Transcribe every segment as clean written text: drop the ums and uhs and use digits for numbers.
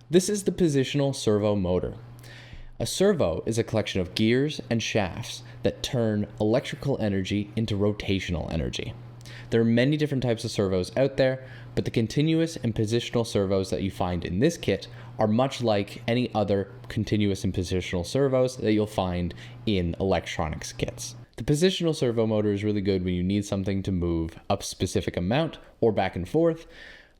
This is the positional servo motor. A servo is a collection of gears and shafts that turn electrical energy into rotational energy. There are many different types of servos out there, but the continuous and positional servos that you find in this kit are much like any other continuous and positional servos that you'll find in electronics kits. The positional servo motor is really good when you need something to move a specific amount or back and forth,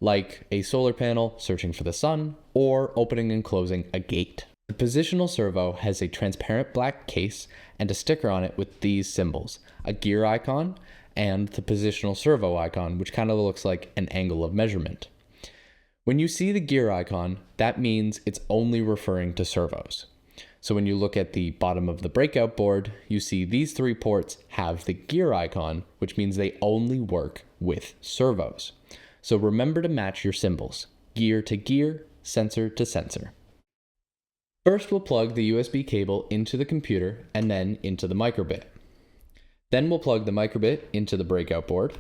like a solar panel searching for the sun or opening and closing a gate. The positional servo has a transparent black case and a sticker on it with these symbols, a gear icon and the positional servo icon, which kind of looks like an angle of measurement. When you see the gear icon, that means it's only referring to servos. So when you look at the bottom of the breakout board, you see these 3 ports have the gear icon, which means they only work with servos. So remember to match your symbols, gear to gear, sensor to sensor. First, we'll plug the USB cable into the computer and then into the microbit. Then we'll plug the microbit into the breakout board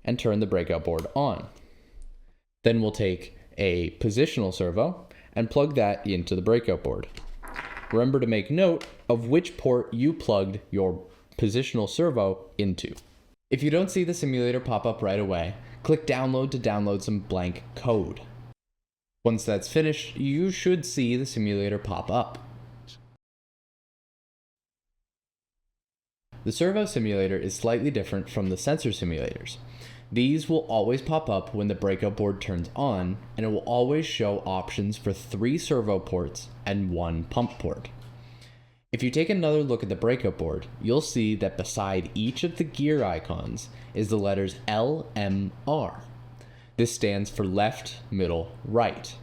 and turn the breakout board on. Then we'll take a positional servo and plug that into the breakout board. Remember to make note of which port you plugged your positional servo into. If you don't see the simulator pop up right away, click download to download some blank code. Once that's finished, you should see the simulator pop up. The servo simulator is slightly different from the sensor simulators. These will always pop up when the breakout board turns on, and it will always show options for 3 servo ports and 1 pump port. If you take another look at the breakout board, you'll see that beside each of the gear icons is the letters L, M, R. This stands for left, middle, right.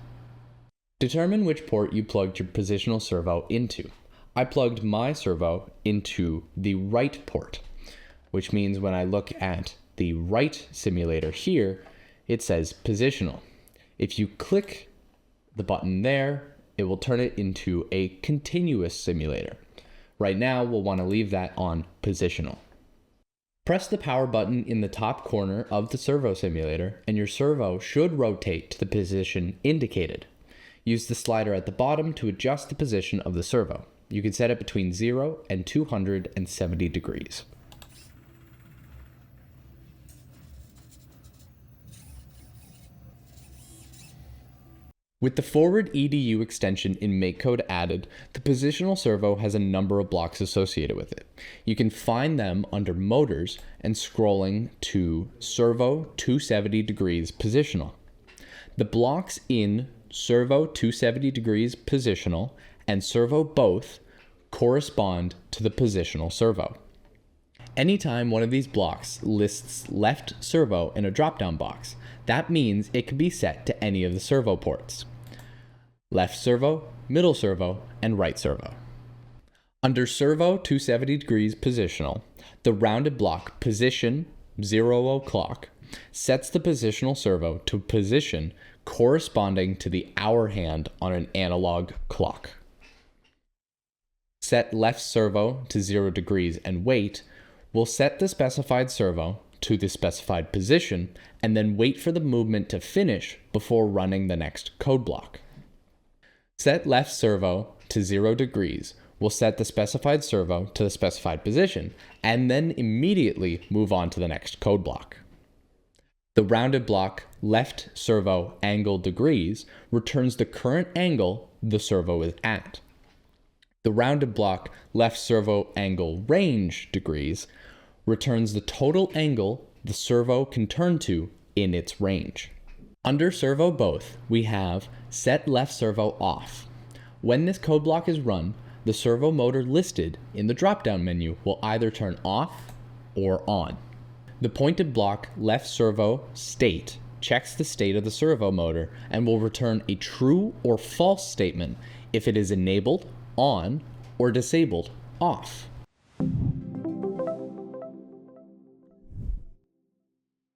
Determine which port you plugged your positional servo into. I plugged my servo into the right port, which means when I look at the right simulator here, it says positional. If you click the button there, it will turn it into a continuous simulator. Right now, we'll want to leave that on positional. Press the power button in the top corner of the servo simulator, and your servo should rotate to the position indicated. Use the slider at the bottom to adjust the position of the servo. You can set it between 0 and 270 degrees. With the forward EDU extension in MakeCode added, the positional servo has a number of blocks associated with it. You can find them under Motors and scrolling to Servo 270 degrees positional. The blocks in Servo 270 degrees positional and servo both correspond to the positional servo. Anytime one of these blocks lists left servo in a drop-down box, that means it can be set to any of the servo ports. Left servo, middle servo, and right servo. Under Servo 270 degrees positional, the rounded block position 0 o'clock sets the positional servo to a position corresponding to the hour hand on an analog clock. Set left servo to 0 degrees and wait will set the specified servo to the specified position and then wait for the movement to finish before running the next code block. Set left servo to 0 degrees will set the specified servo to the specified position and then immediately move on to the next code block. The rounded block left servo angle degrees returns the current angle the servo is at. The rounded block left servo angle range degrees returns the total angle the servo can turn to in its range. Under servo both, we have set left servo off. When this code block is run, the servo motor listed in the drop-down menu will either turn off or on. The pointed block left servo state checks the state of the servo motor and will return a true or false statement if it is enabled, on, or disabled, off.